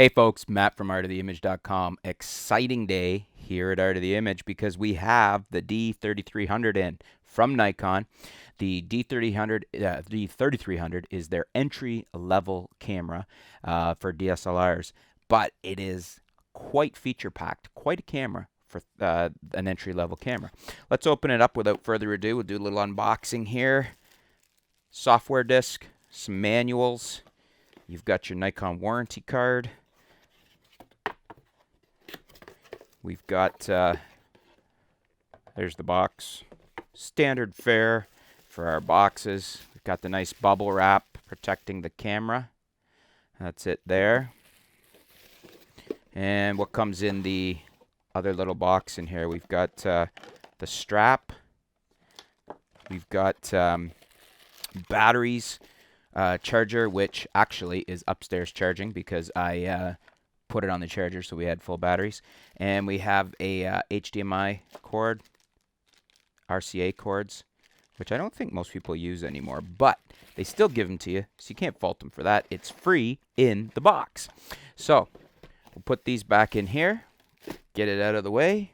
Hey folks, Matt from artoftheimage.com. Exciting day here at Art of the Image because we have the D3300 in from Nikon. The D3300 is their entry level camera for DSLRs, but it is quite feature packed, quite a camera for an entry level camera. Let's open it up without further ado. We'll do a little unboxing here. Software disk, some manuals. You've got your Nikon warranty card. We've got, there's the box. Standard fare for our boxes. We've got the nice bubble wrap protecting the camera. That's it there. And what comes in the other little box in here? We've got the strap. We've got batteries, charger, which actually is upstairs charging because I put it on the charger so we had full batteries. And we have a HDMI cord, RCA cords, which I don't think most people use anymore, but they still give them to you, so you can't fault them for that. It's free in the box. So we'll put these back in here, get it out of the way.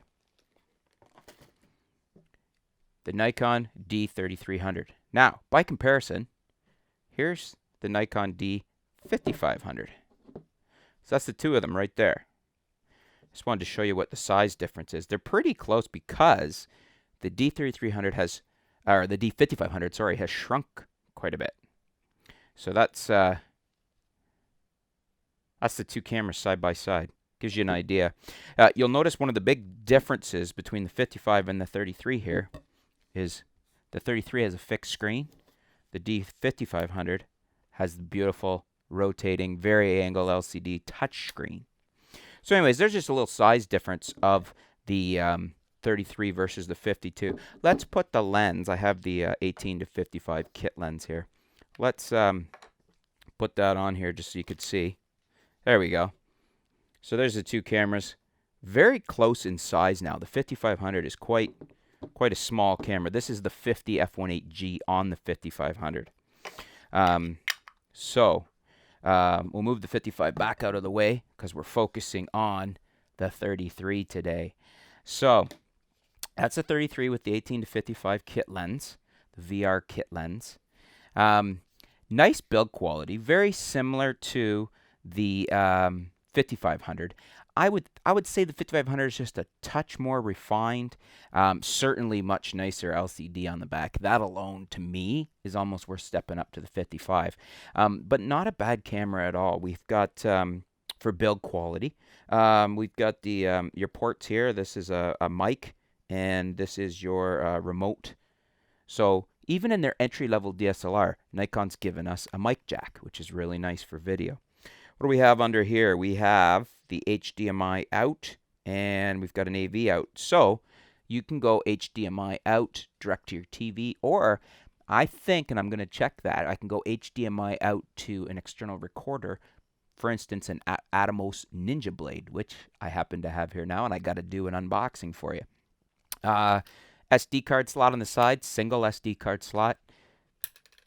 The Nikon D3300. Now, by comparison, here's the Nikon D5500. So that's the two of them right there. Just wanted to show you what the size difference is. They're pretty close because the D3300 has, or the D5500, sorry, has shrunk quite a bit. So that's the two cameras side by side. Gives you an idea. You'll notice one of the big differences between the 55 and the 33 here is the 33 has a fixed screen. The D5500 has the beautiful rotating vari-angle LCD touchscreen. So anyways, there's just a little size difference of the 33 versus the 52. Let's put the lens. I have the 18 to 55 kit lens here. Let's put that on here just so you could see. There we go. So there's the two cameras. Very close in size now. The 5500 is quite a small camera. This is the 50 f1.8G on the 5500. We'll move the 55 back out of the way because we're focusing on the 33 today. So that's a 33 with the 18 to 55 kit lens, the VR kit lens. Nice build quality, very similar to the 5500. I would say the 5500 is just a touch more refined. Certainly much nicer LCD on the back. That alone, to me, is almost worth stepping up to the 55. But not a bad camera at all. We've got, for build quality, we've got the your ports here. This is a mic, and this is your remote. So even in their entry-level DSLR, Nikon's given us a mic jack, which is really nice for video. What do we have under here? We have the HDMI out, and we've got an AV out. So you can go HDMI out direct to your TV, or I think, and I'm going to check that, I can go HDMI out to an external recorder, for instance, an Atomos Ninja Blade, which I happen to have here now, and I got to do an unboxing for you. SD card slot on the side, single SD card slot.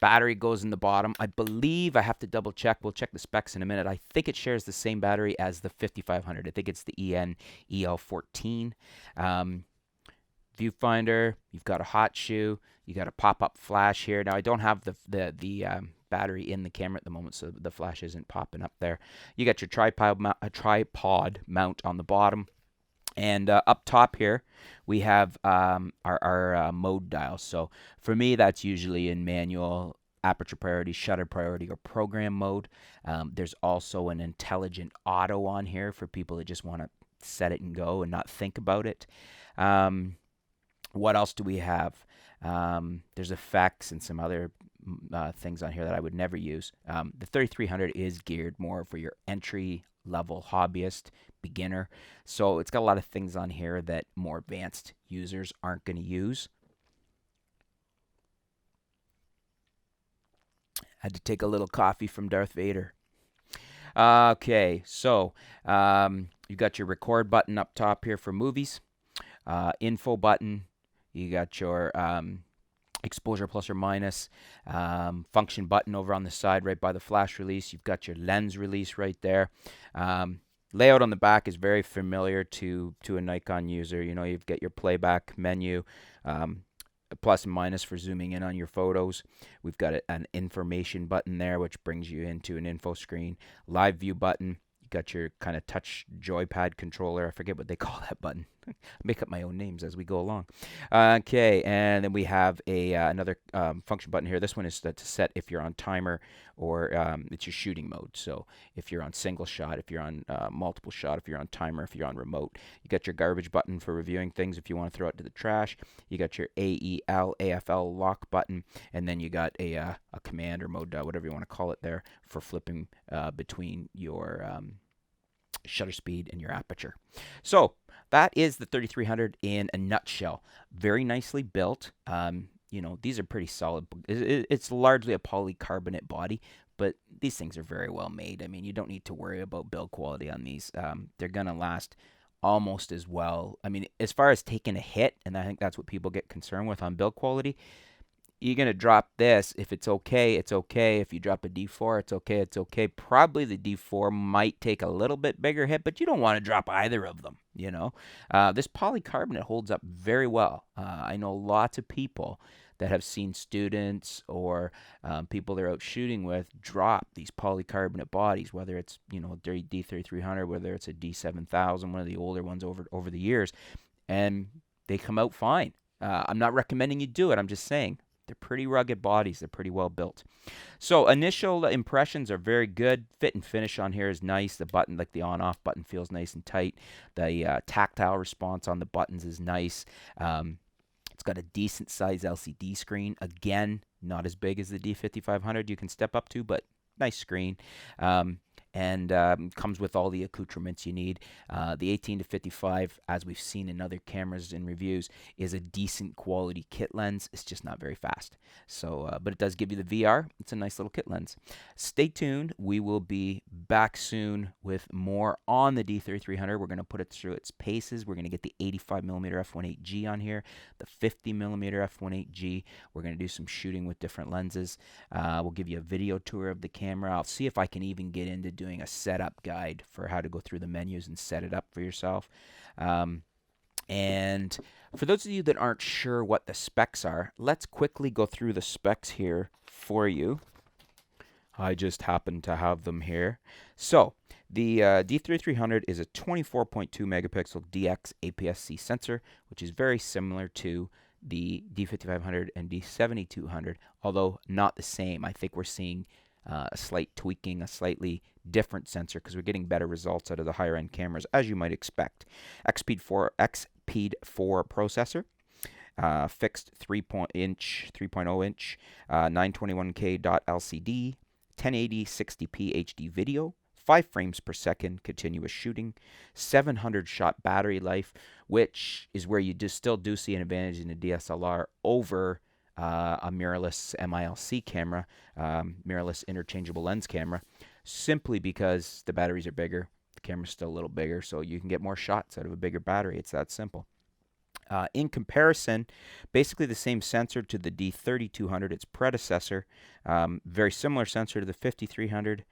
Battery goes in the bottom. I believe, I have to double check. We'll check the specs in a minute. I think it shares the same battery as the 5500. I think it's the EN EL14. Viewfinder. You've got a hot shoe. You got a pop-up flash here. Now I don't have the battery in the camera at the moment, so the flash isn't popping up there. You got your tripod mount on the bottom. And up top here, we have our mode dial. So for me, that's usually in manual, aperture priority, shutter priority, or program mode. There's also an intelligent auto on here for people that just want to set it and go and not think about it. What else do we have? There's effects and some other things on here that I would never use. The 3300 is geared more for your entry level hobbyist, beginner. So it's got a lot of things on here that more advanced users aren't going to use. Had to take a little coffee from Darth Vader. Okay, so you got your record button up top here for movies. Info button. You got your exposure plus or minus, function button over on the side right by the flash release. You've got your lens release right there. Layout on the back is very familiar to a Nikon user. You know, you've got your playback menu, a plus and minus for zooming in on your photos. We've got an information button there, which brings you into an info screen. Live view button. You've got your kind of touch joypad controller. I forget what they call that button. I make up my own names as we go along. Okay, and then we have another function button here. This one is to set if you're on timer or it's your shooting mode. So if you're on single shot, if you're on multiple shot, if you're on timer, if you're on remote. You got your garbage button for reviewing things if you want to throw it to the trash. You got your AEL, AFL lock button, and then you got a command or mode, whatever you want to call it there, for flipping between your shutter speed and your aperture. So that is the 3300 in a nutshell. Very nicely built. You know, these are pretty solid. It's largely a polycarbonate body, but these things are very well made. I mean, you don't need to worry about build quality on these. They're going to last almost as well. I mean, as far as taking a hit, and I think that's what people get concerned with on build quality, you're going to drop this. If it's okay, it's okay. If you drop a D4, it's okay, it's okay. Probably the D4 might take a little bit bigger hit, but you don't want to drop either of them, you know. This polycarbonate holds up very well. I know lots of people that have seen students or people they're out shooting with drop these polycarbonate bodies, whether it's, you know, D3300, whether it's a D7000, one of the older ones over the years, and they come out fine. I'm not recommending you do it. I'm just saying. They're pretty rugged bodies. They're pretty well built. So initial impressions are very good. Fit and finish on here is nice. The button, like the on-off button, feels nice and tight. The tactile response on the buttons is nice. It's got a decent size LCD screen. Again, not as big as the D5500 you can step up to, but nice screen. And comes with all the accoutrements you need. The 18 to 55, as we've seen in other cameras and reviews, is a decent quality kit lens. It's just not very fast. So, but it does give you the VR. It's a nice little kit lens. Stay tuned. We will be back soon with more on the D3300. We're going to put it through its paces. We're going to get the 85mm f1.8G on here, the 50mm f1.8G. We're going to do some shooting with different lenses. We'll give you a video tour of the camera. I'll see if I can even get into doing a setup guide for how to go through the menus and set it up for yourself. And for those of you that aren't sure what the specs are, let's quickly go through the specs here for you. I just happen to have them here. So the D3300 is a 24.2 megapixel DX APS-C sensor, which is very similar to the D5500 and D7200, although not the same. I think we're seeing a slight tweaking, a slightly different sensor because we're getting better results out of the higher end cameras, as you might expect. XPEED 4 processor, fixed 3.0 inch 921K dot LCD, 1080 60p HD video, 5 frames per second continuous shooting, 700 shot battery life, which is where you still do see an advantage in a DSLR over a mirrorless MILC camera, mirrorless interchangeable lens camera, simply because the batteries are bigger. The camera's still a little bigger, so you can get more shots out of a bigger battery. It's that simple. In comparison, basically the same sensor to the D3200, its predecessor. Very similar sensor to the 5300.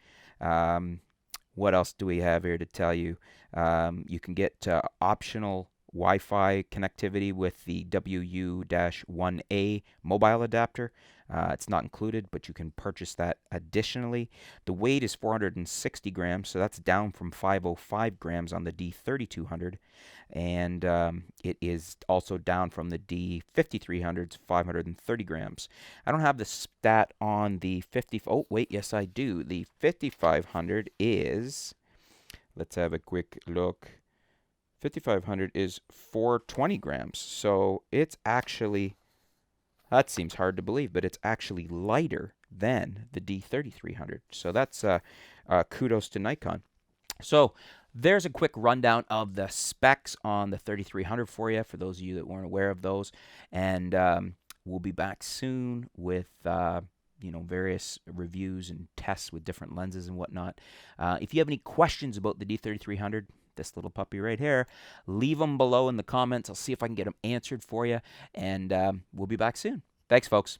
What else do we have here to tell you? You can get optional Wi-Fi connectivity with the WU-1A mobile adapter. It's not included, but you can purchase that additionally. The weight is 460 grams, so that's down from 505 grams on the D3200. And it is also down from the D5300's 530 grams. I don't have the stat on the 50... Oh, wait, yes, I do. The 5500 is... Let's have a quick look. 5500 is 420 grams. So it's actually... That seems hard to believe, but it's actually lighter than the D3300. So that's kudos to Nikon. So there's a quick rundown of the specs on the 3300 for you, for those of you that weren't aware of those. And we'll be back soon with various reviews and tests with different lenses and whatnot. If you have any questions about the D3300, this little puppy right here, leave them below in the comments. I'll see if I can get them answered for you, and we'll be back soon. Thanks, folks.